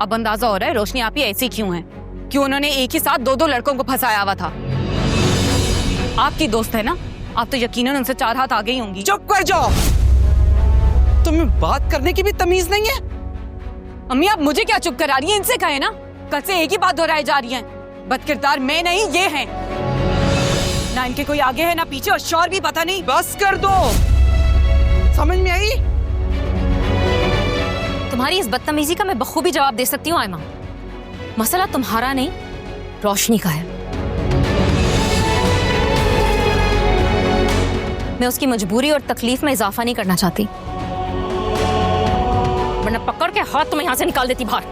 अब अंदाजा हो रहा है रोशनी आप ही ऐसी क्यों है, क्यों उन्होंने एक ही साथ दो दो लड़कों को फंसाया हुआ था। आपकी दोस्त है ना, आप तो यकीनन उनसे 4 हाथ आगे ही होंगी। चुप कर जाओ, तुम्हें बात करने की भी तमीज नहीं है। अम्मी आप मुझे क्या चुप करा रही हैं, इनसे कहे ना, कल से एक ही बात दोहराई जा रही है। बदकिरदार मैं नहीं ये हैं, ना इनके कोई आगे है ना पीछे, और शौर भी पता नहीं। बस कर दो, समझ में आई? तुम्हारी इस बदतमीजी का मैं बखूबी जवाब दे सकती हूँ आयमा। मसला तुम्हारा नहीं, रोशनी का है। मैं उसकी मजबूरी और तकलीफ में इजाफा नहीं करना चाहती, वरना पकड़ के हाथ तुम्हें यहां से निकाल देती बाहर।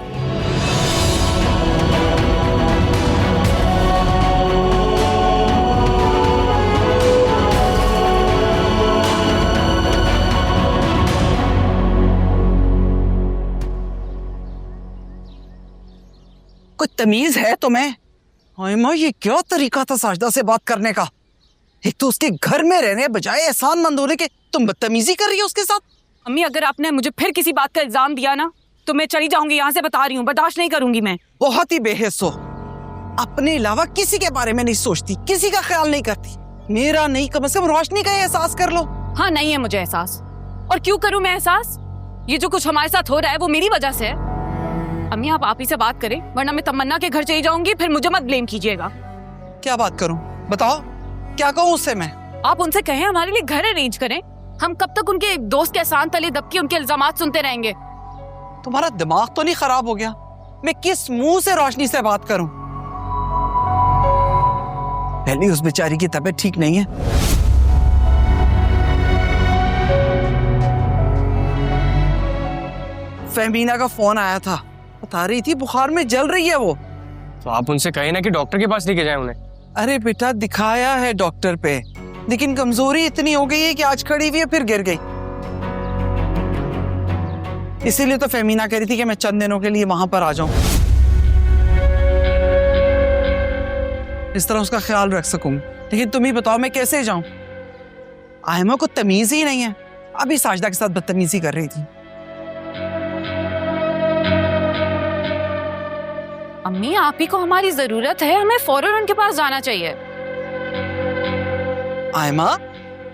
कोई तमीज है तुम्हें? आयमा ये क्या तरीका था साजदा से बात करने का? एक तो उसके घर में रहने बजाय एहसानमंद होने के तुम बदतमीजी कर रही हो उसके साथ। अम्मी अगर आपने मुझे फिर किसी बात का इल्जाम दिया ना तो मैं चली जाऊंगी यहाँ से, बता रही हूँ, बर्दाश्त नहीं करूंगी मैं। बहुत ही बेहिस हो, अपने अलावा किसी के बारे में नहीं सोचती, किसी का ख्याल नहीं करती। मेरा नहीं, कम से कम रोशनी का एहसास कर लो। हाँ नहीं है मुझे एहसास, और क्यों करूं मैं एहसास? ये जो कुछ हमारे साथ हो रहा है वो मेरी वजह से है। अम्मी आप ही से बात करें, वरना मैं तमन्ना के घर चली जाऊंगी, फिर मुझे मत ब्लेम कीजिएगा। क्या बात करूं बताओ, क्या कहूं उससे मैं? आप उनसे कहें हमारे लिए घर अरेंज करें। हम कब तक उनके दोस्त के एहसान तले दबके उनके इल्जामात सुनते रहेंगे? तुम्हारा दिमाग तो नहीं खराब हो गया? मैं किस मुंह से रोशनी से बात करूं? पहले उस बेचारी की तबीयत ठीक नहीं है। फहमीना का फोन आया था, बता रही थी बुखार में जल रही है वो। तो आप उनसे कहें ना कि डॉक्टर के पास लेके जाएं उन्हें। अरे बेटा दिखाया है डॉक्टर पे, लेकिन कमजोरी इतनी हो गई है कि आज खड़ी हुई है फिर गिर गई। इसीलिए तो फहमीना कह रही थी कि मैं चंद दिनों के लिए वहां पर आ जाऊं, इस तरह उसका ख्याल रख सकूं। लेकिन तुम ही बताओ मैं कैसे जाऊं? आयमा को तमीज ही नहीं है, अभी साजदा के साथ बदतमीजी कर रही थी। अम्मी आप ही को हमारी जरूरत है, हमें फौरन उनके पास जाना चाहिए। आयमा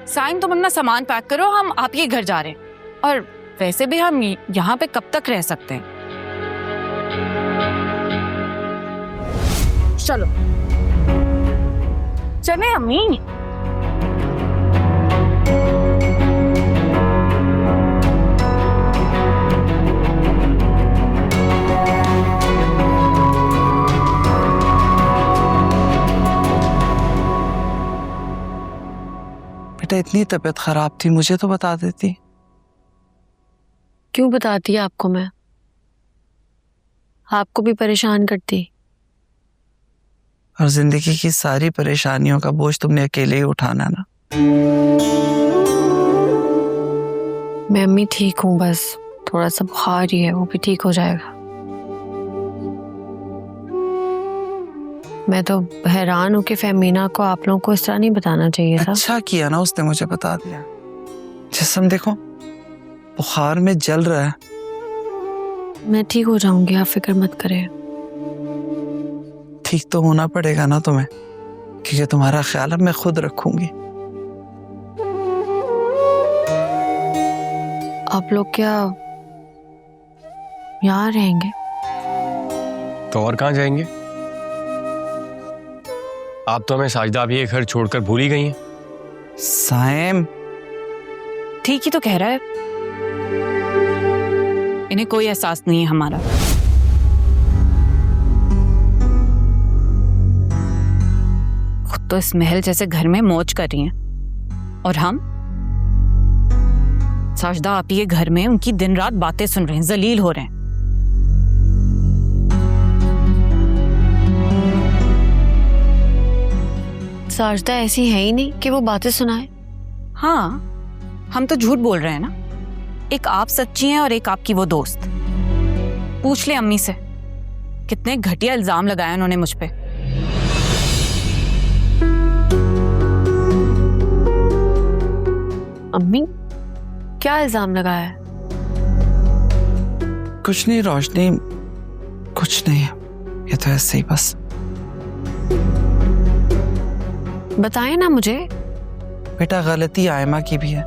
साइन तुम अपना सामान पैक करो, हम आप ही के घर जा रहे हैं। और वैसे भी हम यहाँ पे कब तक रह सकते हैं? चलो चले अम्मी। बेटा इतनी तबीयत खराब थी, मुझे तो बता देती। क्यों बताती है आपको मैं? आपको भी परेशान करती। और जिंदगी की सारी परेशानियों का बोझ तुमने अकेले ही उठाना ना। मैं अम्मी ठीक हूँ, बस थोड़ा सा बुखार ही है, वो भी ठीक हो जाएगा। मैं तो हैरान हूँ कि फहमीना को आप लोगों को इस तरह नहीं बताना चाहिए था। अच्छा किया ना उसने मुझे बता दिया। जिस्म देखो बुखार में जल रहा है। मैं ठीक हो जाऊंगी, आप फिक्र मत करें। ठीक तो होना पड़ेगा ना तुम्हें, क्योंकि तुम्हारा ख्याल अब मैं खुद रखूंगी। आप लोग क्या यहाँ रहेंगे? तो और कहाँ जाएंगे? आप तो हमें साजदा भी ये घर छोड़कर भूल ही गई हैं। साइम ठीक ही तो कह रहा है, इन्हें कोई एहसास नहीं है हमारा। खुद तो इस महल जैसे घर में मौज कर रही हैं, और हम साजदा आप ही के घर में उनकी दिन रात बातें सुन रहे हैं, जलील हो रहे हैं। साजदा ऐसी है ही नहीं कि वो बातें सुनाए। हाँ हम तो झूठ बोल रहे हैं ना, एक आप सच्ची हैं और एक आपकी वो दोस्त। पूछ ले अम्मी से, कितने घटिया इल्जाम लगाए उन्होंने मुझ पे। अम्मी क्या इल्जाम लगाया है? कुछ नहीं रोशनी, कुछ नहीं है, ये तो ऐसे ही बस। बताएं ना मुझे। बेटा गलती आयमा की भी है,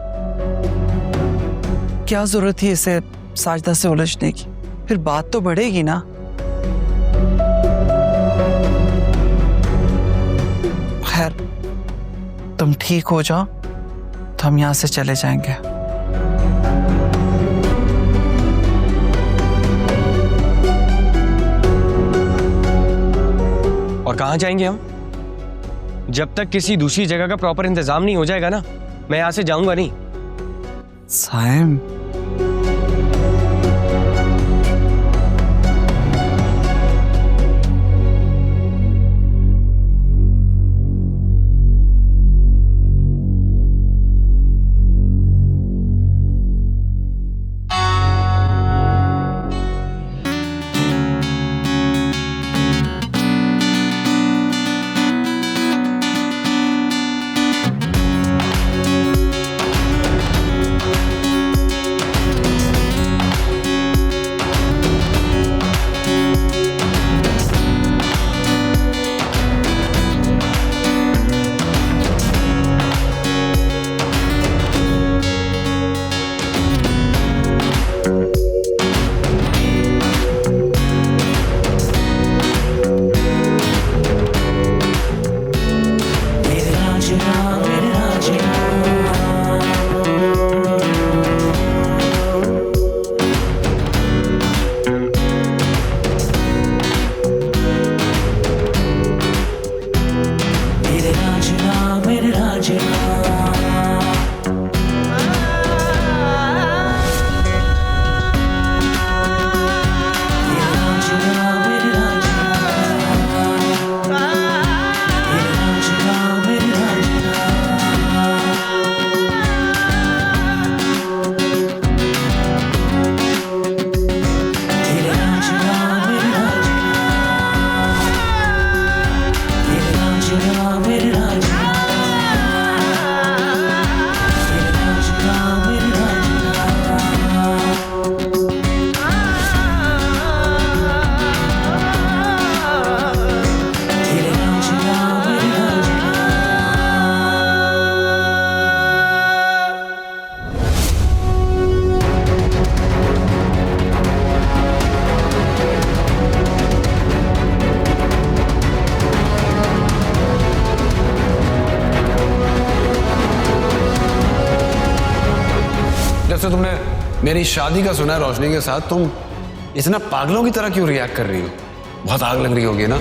क्या जरूरत थी इसे साजदा से उलझने की, फिर बात तो बढ़ेगी ना। खैर तुम ठीक हो जाओ तो हम यहां से चले जाएंगे। और कहाँ जाएंगे हम? जब तक किसी दूसरी जगह का प्रॉपर इंतजाम नहीं हो जाएगा ना, मैं यहाँ से जाऊंगा नहीं। साइम, जब से तुमने मेरी शादी का सुना है रोशनी के साथ, तुम इतना पागलों की तरह क्यों रिएक्ट कर रही हो? बहुत आग लग रही होगी ना।